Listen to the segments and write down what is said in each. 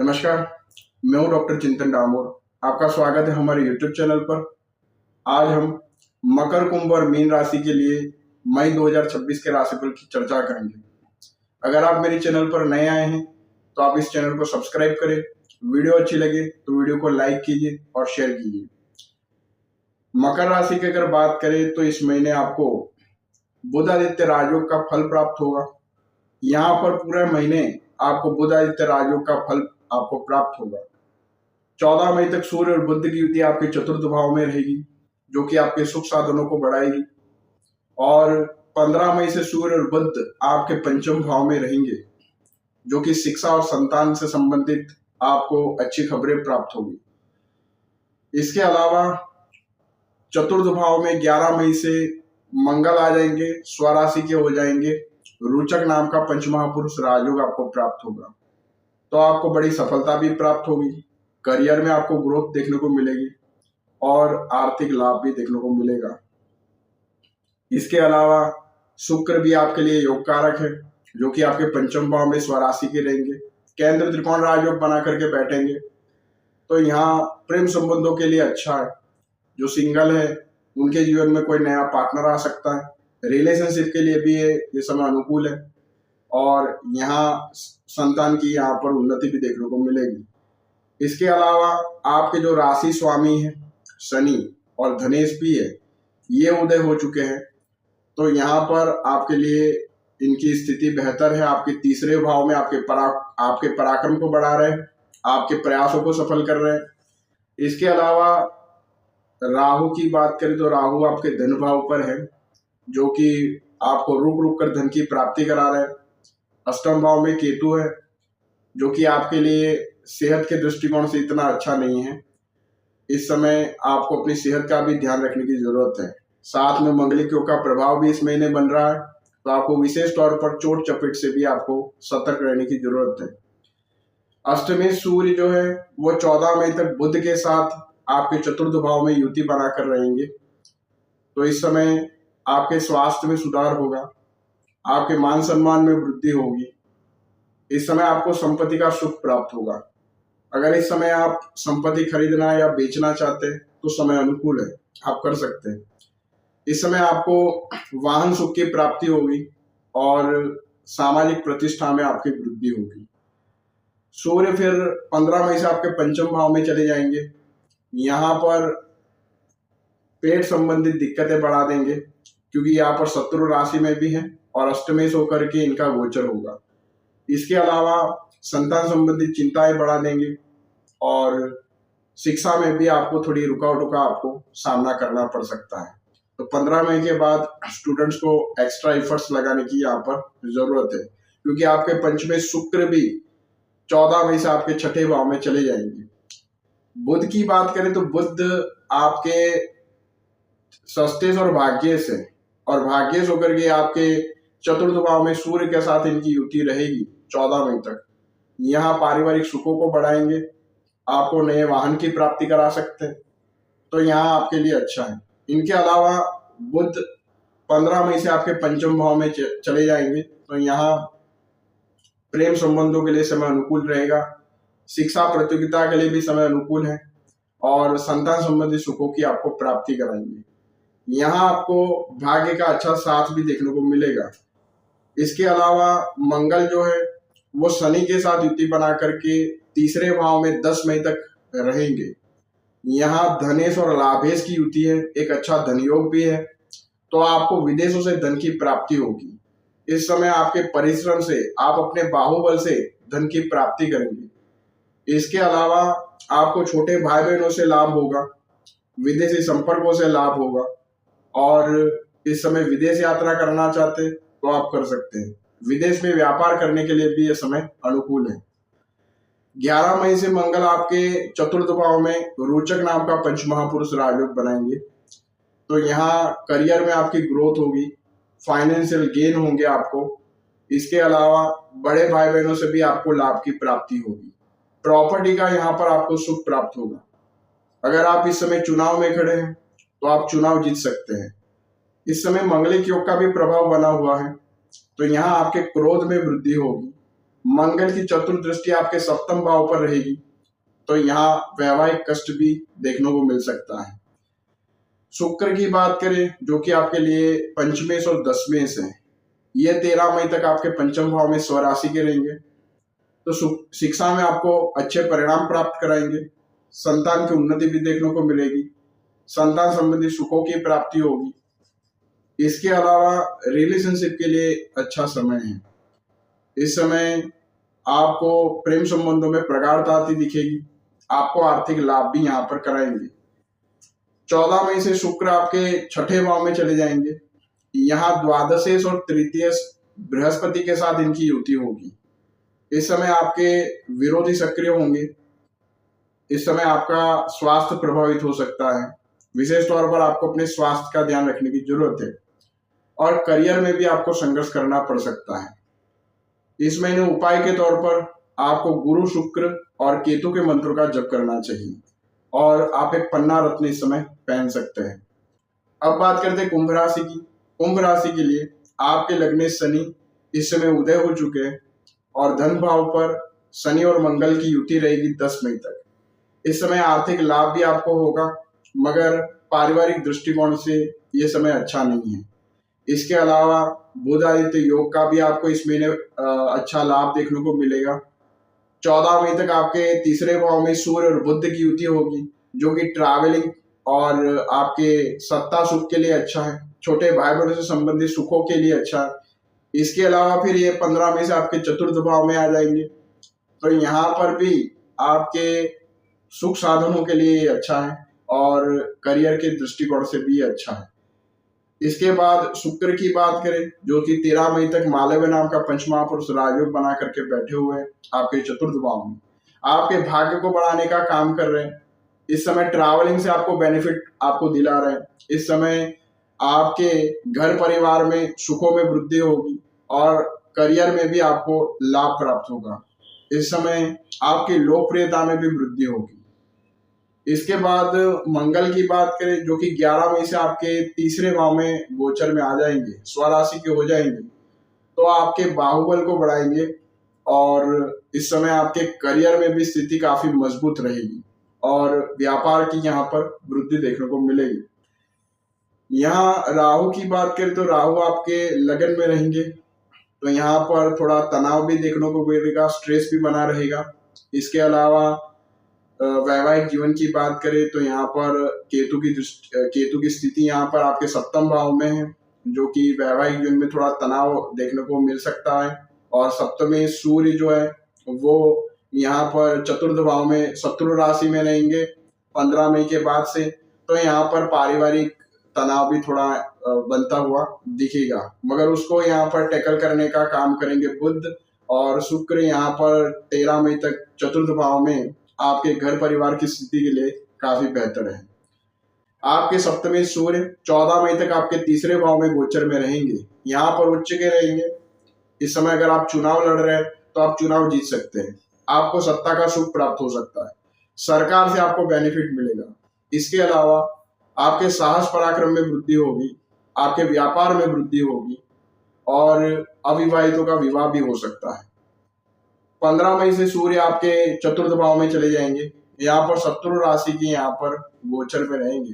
नमस्कार, मैं हूं डॉक्टर चिंतन डामोर। आपका स्वागत है हमारे यूट्यूब चैनल पर। आज हम मकर, कुंभ और मीन राशि के लिए मई 2026 के राशिफल की चर्चा करेंगे। अगर आप मेरे चैनल पर नए आए हैं तो आप इस चैनल को सब्सक्राइब करें। वीडियो अच्छी लगे तो वीडियो को लाइक कीजिए और शेयर कीजिए। मकर राशि की अगर बात करें तो इस महीने आपको बुध आदित्य राजयोग का फल प्राप्त होगा। यहाँ पर पूरे महीने आपको बुध आदित्य राजयोग का फल आपको प्राप्त होगा। 14 मई तक सूर्य और बुध की युति आपके चतुर्थ भाव में रहेगी, जो कि आपके सुख साधनों को बढ़ाएगी। और 15 मई से सूर्य और बुध आपके पंचम भाव में रहेंगे, जो कि शिक्षा और संतान से संबंधित आपको अच्छी खबरें प्राप्त होगी। इसके अलावा चतुर्थ भाव में 11 मई से मंगल आ जाएंगे, स्वराशि के हो जाएंगे। रोचक नाम का पंचमहापुरुष राजयोग आपको प्राप्त होगा, तो आपको बड़ी सफलता भी प्राप्त होगी। करियर में आपको ग्रोथ देखने को मिलेगी और आर्थिक लाभ भी देखने को मिलेगा। इसके अलावा शुक्र भी आपके लिए योग कारक है, जो कि आपके पंचम भाव में स्वराशि के रहेंगे। केंद्र त्रिकोण राजयोग बना करके बैठेंगे, तो यहाँ प्रेम संबंधों के लिए अच्छा है। जो सिंगल है उनके जीवन में कोई नया पार्टनर आ सकता है। रिलेशनशिप के लिए भी ये समय अनुकूल है और यहाँ संतान की यहाँ पर उन्नति भी देखने को मिलेगी। इसके अलावा आपके जो राशि स्वामी है शनि और धनेश भी है, ये उदय हो चुके हैं, तो यहाँ पर आपके लिए इनकी स्थिति बेहतर है। आपके तीसरे भाव में आपके पराक्रम को बढ़ा रहे हैं, आपके प्रयासों को सफल कर रहे हैं। इसके अलावा राहु की बात करें तो राहु आपके धन भाव पर है, जो कि आपको रुक रुक कर धन की प्राप्ति करा रहे हैं। अष्टम भाव में केतु है, जो कि आपके लिए सेहत के दृष्टिकोण से इतना अच्छा नहीं है। इस समय आपको अपनी सेहत का भी ध्यान रखने की जरूरत है। साथ में मंगलिक योग का प्रभाव भी इस महीने बन रहा है, तो आपको विशेष तौर पर चोट चपेट से भी आपको सतर्क रहने की जरूरत है। अष्टमी सूर्य जो है वो 14 मई तक बुध के साथ आपके चतुर्थ भाव में युति बनाकर रहेंगे, तो इस समय आपके स्वास्थ्य में सुधार होगा, आपके मान सम्मान में वृद्धि होगी। इस समय आपको संपत्ति का सुख प्राप्त होगा। अगर इस समय आप संपत्ति खरीदना या बेचना चाहते हैं तो समय अनुकूल है, आप कर सकते हैं। इस समय आपको वाहन सुख की प्राप्ति होगी और सामाजिक प्रतिष्ठा में आपकी वृद्धि होगी। सूर्य फिर 15 मई से आपके पंचम भाव में चले जाएंगे। यहाँ पर पेट संबंधित दिक्कतें बढ़ा देंगे, क्योंकि यहाँ पर शत्रु राशि में भी है और अष्टमेश होकर के इनका गोचर होगा। इसके अलावा संतान संबंधित चिंताएं बढ़ा देंगे और शिक्षा में भी आपको थोड़ी रुकावटों का आपको सामना करना पड़ सकता है। तो 15 मई के बाद स्टूडेंट्स को एक्स्ट्रा एफर्ट्स लगाने की यहाँ पर जरूरत है, क्योंकि आपके पंचमे शुक्र भी 14 मई से आपके छठे भाव में चले जाएंगे। बुध की बात करें तो बुध आपके सस्तेश और भाग्येश है, और भाग्येश होकर के आपके चतुर्थ भाव में सूर्य के साथ इनकी युति रहेगी 14 मई तक। यहाँ पारिवारिक सुखों को बढ़ाएंगे, आपको नए वाहन की प्राप्ति करा सकते हैं, तो यहाँ आपके लिए अच्छा है। इनके अलावा बुध 15 मई से आपके पंचम भाव में चले जाएंगे, तो यहाँ प्रेम संबंधों के लिए समय अनुकूल रहेगा। शिक्षा प्रतियोगिता के लिए भी समय अनुकूल है और संतान संबंधी सुखों की आपको प्राप्ति कराएंगे। यहाँ आपको भाग्य का अच्छा साथ भी देखने को मिलेगा। इसके अलावा मंगल जो है वो शनि के साथ युति बना करके तीसरे भाव में 10 मई तक रहेंगे। यहाँ धनेश और लाभेश की युति है, एक अच्छा धन योग भी है, तो आपको विदेशों से धन की प्राप्ति होगी। इस समय आपके परिश्रम से आप अपने बाहुबल से धन की प्राप्ति करेंगे। इसके अलावा आपको छोटे भाई बहनों से लाभ होगा, विदेशी संपर्कों से लाभ होगा, और इस समय विदेश यात्रा करना चाहते तो आप कर सकते हैं। विदेश में व्यापार करने के लिए भी यह समय अनुकूल है। 11 मई से मंगल आपके चतुर्थ भाव में रोचक नाम का पंचमहापुरुष राजयोग बनाएंगे, तो यहाँ करियर में आपकी ग्रोथ होगी, फाइनेंशियल गेन होंगे आपको। इसके अलावा बड़े भाई बहनों से भी आपको लाभ की प्राप्ति होगी। प्रॉपर्टी का यहाँ पर आपको सुख प्राप्त होगा। अगर आप इस समय चुनाव में खड़े हैं तो आप चुनाव जीत सकते हैं। इस समय मंगलिक योग का भी प्रभाव बना हुआ है, तो यहाँ आपके क्रोध में वृद्धि होगी, मंगल की चतुर्दृष्टि आपके सप्तम भाव पर रहेगी, तो यहाँ वैवाहिक कष्ट भी देखने को मिल सकता है। शुक्र की बात करें जो कि आपके लिए पंचमेश और दशमेश है, ये 13 मई तक आपके पंचम भाव में स्वराशि के रहेंगे, तो शिक्षा में आपको अच्छे परिणाम प्राप्त कराएंगे, संतान की उन्नति भी देखने को मिलेगी, संतान संबंधी सुखों की प्राप्ति होगी। इसके अलावा रिलेशनशिप के लिए अच्छा समय है। इस समय आपको प्रेम संबंधों में प्रगाढ़ता आती दिखेगी, आपको आर्थिक लाभ भी यहाँ पर कराएंगे। 14 मई से शुक्र आपके छठे भाव में चले जाएंगे, यहाँ द्वादशेश और तृतीय बृहस्पति के साथ इनकी युति होगी। इस समय आपके विरोधी सक्रिय होंगे, इस समय आपका स्वास्थ्य प्रभावित हो सकता है, विशेष तौर पर आपको अपने स्वास्थ्य का ध्यान रखने की जरूरत है, और करियर में भी आपको संघर्ष करना पड़ सकता है। इस महीने उपाय के तौर पर आपको गुरु, शुक्र और केतु के मंत्रों का जप करना चाहिए, और आप एक पन्ना रत्न इस समय पहन सकते हैं। अब बात करते हैं कुंभ राशि की। कुंभ राशि के लिए आपके लग्न शनि इस समय उदय हो चुके हैं, और धन भाव पर शनि और मंगल की युति रहेगी 10 मई तक। इस समय आर्थिक लाभ भी आपको होगा, मगर पारिवारिक दृष्टिकोण से ये समय अच्छा नहीं है। इसके अलावा बुध आदित्य योग का भी आपको इस महीने अच्छा लाभ देखने को मिलेगा। 14 मई तक आपके तीसरे भाव में सूर्य और बुध की युति होगी, जो कि ट्रैवलिंग और आपके सत्ता सुख के लिए अच्छा है, छोटे भाई बहनों से संबंधित सुखों के लिए अच्छा है। इसके अलावा फिर ये 15 मई से आपके चतुर्थ भाव में आ जाएंगे, तो यहाँ पर भी आपके सुख साधनों के लिए अच्छा है, और करियर के दृष्टिकोण से भी अच्छा है। इसके बाद शुक्र की बात करें जो कि 13 मई तक मालव्य नाम का पंचमहापुरुष राजयोग बना करके बैठे हुए हैं आपके चतुर्थ भाव में, आपके भाग्य को बढ़ाने का काम कर रहे हैं। इस समय ट्रैवलिंग से आपको बेनिफिट आपको दिला रहे हैं। इस समय आपके घर परिवार में सुखों में वृद्धि होगी, और करियर में भी आपको लाभ प्राप्त होगा। इस समय आपकी लोकप्रियता में भी वृद्धि होगी। इसके बाद मंगल की बात करें जो कि 11 मई से आपके तीसरे भाव में गोचर में आ जाएंगे, स्वराशि के हो जाएंगे, तो आपके बाहुबल को बढ़ाएंगे, और इस समय आपके करियर में भी स्थिति काफी मजबूत रहेगी, और व्यापार की यहाँ पर वृद्धि देखने को मिलेगी। यहाँ राहु की बात करें तो राहु आपके लगन में रहेंगे, तो यहाँ पर थोड़ा तनाव भी देखने को मिलेगा, स्ट्रेस भी बना रहेगा। इसके अलावा वैवाहिक जीवन की बात करें तो यहाँ पर केतु की स्थिति यहाँ पर आपके सप्तम भाव में है, जो कि वैवाहिक जीवन में थोड़ा तनाव देखने को मिल सकता है। और सप्तमी सूर्य जो है वो यहाँ पर चतुर्थ भाव में शत्रु राशि में रहेंगे 15 मई के बाद से, तो यहाँ पर पारिवारिक तनाव भी थोड़ा बनता हुआ दिखेगा, मगर उसको यहाँ पर टैकल करने का काम करेंगे बुध और शुक्र। यहाँ पर 13 मई तक चतुर्थ भाव में आपके घर परिवार की स्थिति के लिए काफी बेहतर है। आपके सप्तमी सूर्य 14 मई तक आपके तीसरे भाव में गोचर में रहेंगे, यहाँ पर उच्च के रहेंगे। इस समय अगर आप चुनाव लड़ रहे हैं तो आप चुनाव जीत सकते हैं, आपको सत्ता का सुख प्राप्त हो सकता है, सरकार से आपको बेनिफिट मिलेगा। इसके अलावा आपके साहस पराक्रम में वृद्धि होगी, आपके व्यापार में वृद्धि होगी, और अविवाहितों का विवाह भी हो सकता है। 15 मई से सूर्य आपके चतुर्थ भाव में चले जाएंगे, यहाँ पर शत्रु राशि की यहाँ पर गोचर में रहेंगे,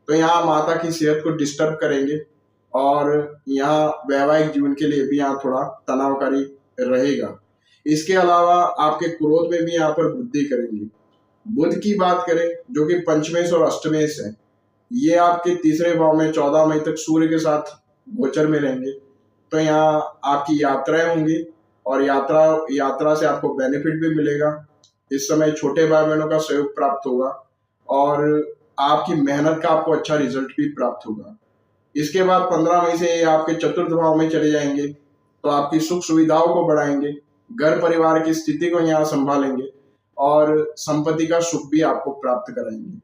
तो यहाँ माता की सेहत को डिस्टर्ब करेंगे, और यहाँ वैवाहिक जीवन के लिए भी यहाँ थोड़ा तनावकारी रहेगा। इसके अलावा आपके क्रोध में भी यहाँ पर वृद्धि करेंगे। बुध की बात करें जो कि पंचमेश और अष्टमेश है, ये आपके तीसरे भाव में 14 मई तक सूर्य के साथ गोचर में रहेंगे, तो यहाँ आपकी यात्राएं होंगी, और यात्रा से आपको बेनिफिट भी मिलेगा। इस समय छोटे भाई बहनों का सहयोग प्राप्त होगा, और आपकी मेहनत का आपको अच्छा रिजल्ट भी प्राप्त होगा। इसके बाद 15 मई से आपके चतुर्थ भाव में चले जाएंगे, तो आपकी सुख सुविधाओं को बढ़ाएंगे, घर परिवार की स्थिति को यहाँ संभालेंगे, और संपत्ति का सुख भी आपको प्राप्त कराएंगे।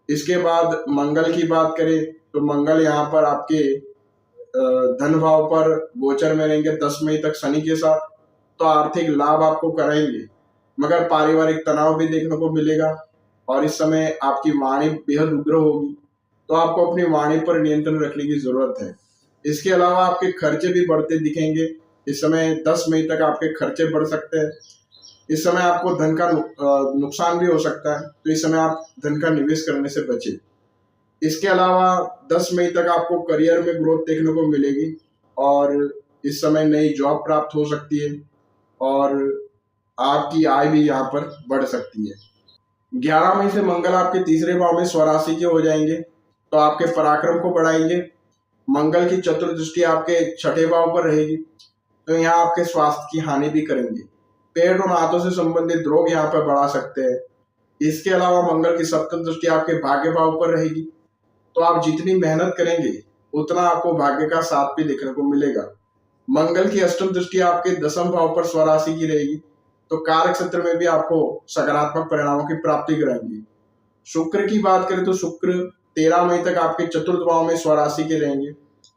इसके बाद मंगल की बात करें तो मंगल यहाँ पर आपके धन भाव पर गोचर में रहेंगे 10 मई तक शनि के साथ, तो आर्थिक लाभ आपको कराएंगे, मगर पारिवारिक तनाव भी देखने को मिलेगा, और इस समय आपकी वाणी बेहद उग्र होगी, तो आपको अपनी वाणी पर नियंत्रण रखने की जरूरत है। इसके अलावा आपके खर्चे भी बढ़ते दिखेंगे, इस समय 10 मई तक आपके खर्चे बढ़ सकते हैं। इस समय आपको धन का नुकसान भी हो सकता है, तो इस समय आप धन का निवेश करने से बचें। इसके अलावा 10 मई तक आपको करियर में ग्रोथ देखने को मिलेगी और इस समय नई जॉब प्राप्त हो सकती है और आपकी आय भी यहाँ पर बढ़ सकती है। 11 मई से मंगल आपके तीसरे भाव में स्वराशि के हो जाएंगे, तो आपके पराक्रम को बढ़ाएंगे। मंगल की चतुर्दृष्टि आपके छठे भाव पर रहेगी, तो यहाँ आपके स्वास्थ्य की हानि भी करेंगे। पेट और हाथों से संबंधित रोग यहाँ पर बढ़ा सकते हैं। इसके अलावा मंगल की सप्तम दृष्टि आपके भाग्य भाव पर रहेगी, तो आप जितनी मेहनत करेंगे उतना आपको भाग्य का साथ भी देखने को मिलेगा। मंगल की अष्टम दृष्टि आपके दसम भाव पर स्वराशि की रहेगी, तो कार्य क्षेत्र में भी आपको सकारात्मक परिणामों की प्राप्ति कराएंगे। शुक्र की बात करें तो शुक्र 13 मई तक आपके चतुर्थ भाव में स्वराशि के रहेंगे।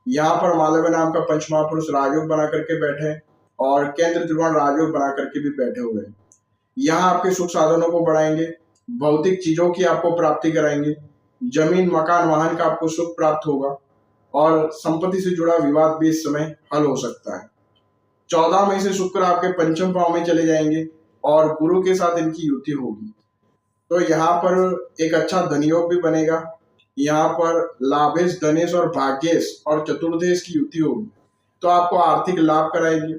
यहाँ पर मालव्य नाम का पंचमहापुरुष राजयोग बना करके बैठे हैं और केंद्र त्रिकोण राजयोग बना करके भी बैठे हुए हैं। यहाँ आपके सुख साधनों को बढ़ाएंगे, भौतिक चीजों की आपको प्राप्ति कराएंगे, जमीन मकान वाहन का आपको सुख प्राप्त होगा और संपत्ति से जुड़ा विवाद भी इस समय हल हो सकता है। 14 मई से शुक्र आपके पंचम भाव में चले जाएंगे और गुरु के साथ इनकी युति होगी, तो यहाँ पर एक अच्छा धनयोग भी बनेगा। यहाँ पर लाभेश, धनेश और भाग्येश और चतुर्देश की युति होगी, तो आपको आर्थिक लाभ कराएंगे,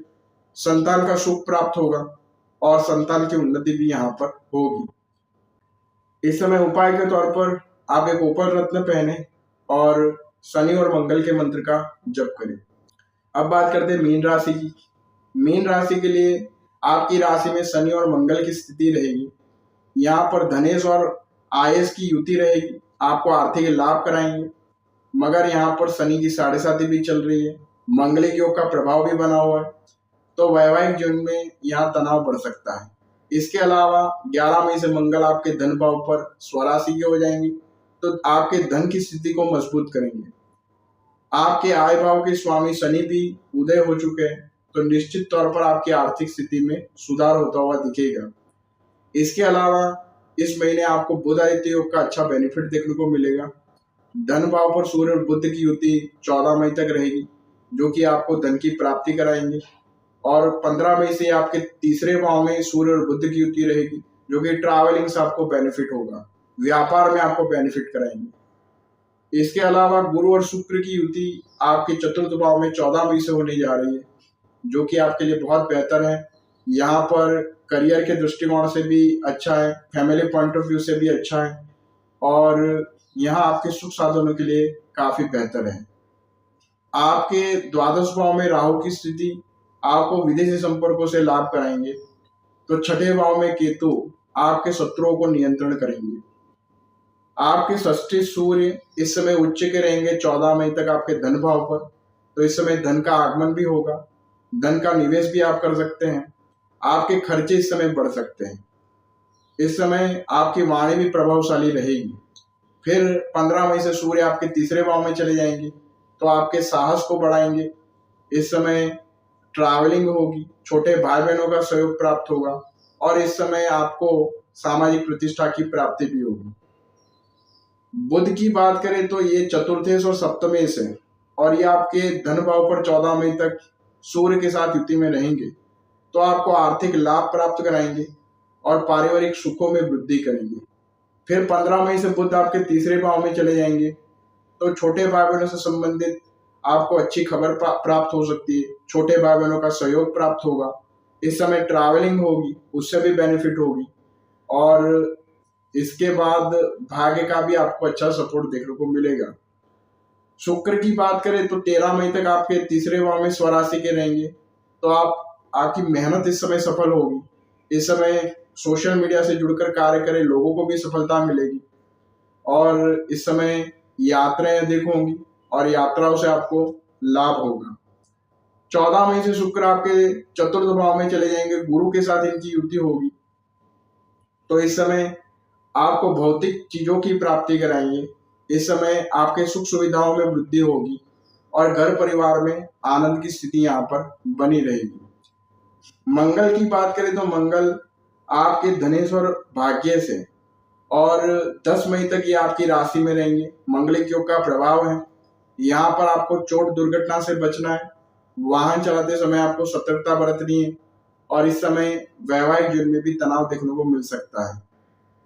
संतान का सुख प्राप्त होगा और संतान की उन्नति भी यहाँ पर होगी। इस समय उपाय के तौर पर आप एक ऊपर रत्न पहने और शनि और मंगल के मंत्र का जप करें। अब बात करते हैं मीन राशि की। मीन राशि के लिए आपकी राशि में शनि और मंगल की स्थिति रहेगी। यहाँ पर धनेश और आयस की युति रहेगी, आपको आर्थिक लाभ कराएंगे, मगर यहाँ पर शनि की 7.5 भी चल रही है, मंगलिक योग का प्रभाव भी बना हुआ है, तो वैवाहिक जीवन में यहाँ तनाव बढ़ सकता है। इसके अलावा 11 मई से मंगल आपके धन भाव पर स्वराशि के हो जाएंगे, तो आपके धन की स्थिति को मजबूत करेंगे। आपके आय भाव के स्वामी शनि भी उदय हो चुके हैं, तो निश्चित तौर पर आपकी आर्थिक स्थिति में सुधार होता हुआ दिखेगा। इसके अलावा इस महीने आपको बुध आदित्य योग का अच्छा बेनिफिट देखने को मिलेगा। धन भाव पर सूर्य और बुध की युति 14 मई तक रहेगी, जो कि आपको धन की प्राप्ति कराएंगे और 15 मई से आपके तीसरे भाव में सूर्य और बुध की युति रहेगी, जो कि ट्रैवलिंग से आपको बेनिफिट होगा, व्यापार में आपको बेनिफिट कराएंगे। इसके अलावा गुरु और शुक्र की युति आपके चतुर्थ भाव में 14 मई से होने जा रही है, जो कि आपके लिए बहुत बेहतर है। यहाँ पर करियर के दृष्टिकोण से भी अच्छा है, फैमिली पॉइंट ऑफ व्यू से भी अच्छा है और यहाँ आपके सुख साधनों के लिए काफी बेहतर है। आपके द्वादश भाव में राहु की स्थिति आपको विदेशी संपर्कों से लाभ कराएंगे, तो छठे भाव में केतु आपके शत्रुओं को नियंत्रण करेंगे। आपके षष्ठी सूर्य इस समय उच्च के रहेंगे 14 मई तक आपके धन भाव पर, तो इस समय धन का आगमन भी होगा, धन का निवेश भी आप कर सकते हैं। आपके खर्चे इस समय बढ़ सकते हैं। इस समय आपकी वाणी भी प्रभावशाली रहेगी। फिर 15 मई से सूर्य आपके तीसरे भाव में चले जाएंगे, तो आपके साहस को बढ़ाएंगे। इस समय ट्रैवलिंग होगी, छोटे भाई बहनों का सहयोग प्राप्त होगा और इस समय आपको सामाजिक प्रतिष्ठा की प्राप्ति भी होगी। बुध की बात करें तो ये चतुर्थेश और सप्तमेश है और ये आपके धन भाव पर 14 मई तक सूर्य के साथ युति में रहेंगे, तो आपको आर्थिक लाभ प्राप्त कराएंगे और पारिवारिक सुखों में वृद्धि करेंगे। फिर 15 मई से बुध आपके तीसरे भाव में चले जाएंगे, तो छोटे भाई बहनों से संबंधित आपको अच्छी खबर प्राप्त हो सकती है, छोटे भाई बहनों का सहयोग प्राप्त होगा। इस समय ट्रैवलिंग होगी, उससे भी बेनिफिट होगी और इसके बाद भाग्य का भी आपको अच्छा सपोर्ट देखने को मिलेगा। शुक्र की बात करें तो 13 मई तक आपके तीसरे भाव में स्वराशि के रहेंगे, तो आपकी मेहनत इस समय सफल होगी। इस समय सोशल मीडिया से जुड़कर कार्य करें लोगों को भी सफलता मिलेगी और इस समय यात्राएं अधिक होंगी और यात्राओं से आपको लाभ होगा। 14 मई से शुक्र आपके चतुर्थ भाव में चले जाएंगे, गुरु के साथ इनकी युति होगी, तो इस समय आपको भौतिक चीजों की प्राप्ति कराएंगे। इस समय आपके सुख सुविधाओं में वृद्धि होगी और घर परिवार में आनंद की स्थिति यहाँ पर बनी रहेगी। मंगल की बात करें तो मंगल आपके धनेश और भाग्य से और 10 मई तक ये आपकी राशि में रहेंगे। मंगलिक योग का प्रभाव है, यहाँ पर आपको चोट दुर्घटना से बचना है, वाहन चलाते समय आपको सतर्कता बरतनी है और इस समय वैवाहिक जीवन में भी तनाव देखने को मिल सकता है।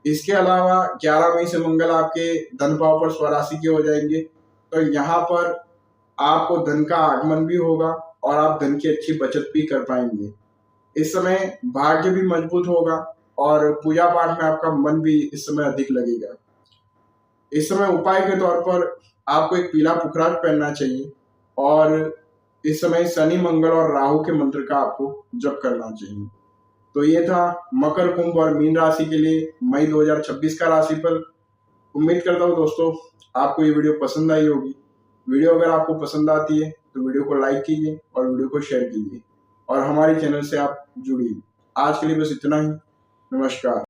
इसके अलावा 11 मई से मंगल आपके धन भाव पर स्वराशि के हो जाएंगे, तो यहाँ पर आपको धन का आगमन भी होगा और आप धन की अच्छी बचत भी कर पाएंगे। इस समय भाग्य भी मजबूत होगा और पूजा पाठ में आपका मन भी इस समय अधिक लगेगा। इस समय उपाय के तौर पर आपको एक पीला पुखराज पहनना चाहिए और इस समय शनि, मंगल और राहु के मंत्र का आपको जप करना चाहिए। तो ये था मकर, कुंभ और मीन राशि के लिए मई 2026 का राशिफल। उम्मीद करता हूँ दोस्तों आपको ये वीडियो पसंद आई होगी। वीडियो अगर आपको पसंद आती है तो वीडियो को लाइक कीजिए और वीडियो को शेयर कीजिए और हमारे चैनल से आप जुड़िए। आज के लिए बस इतना ही। नमस्कार।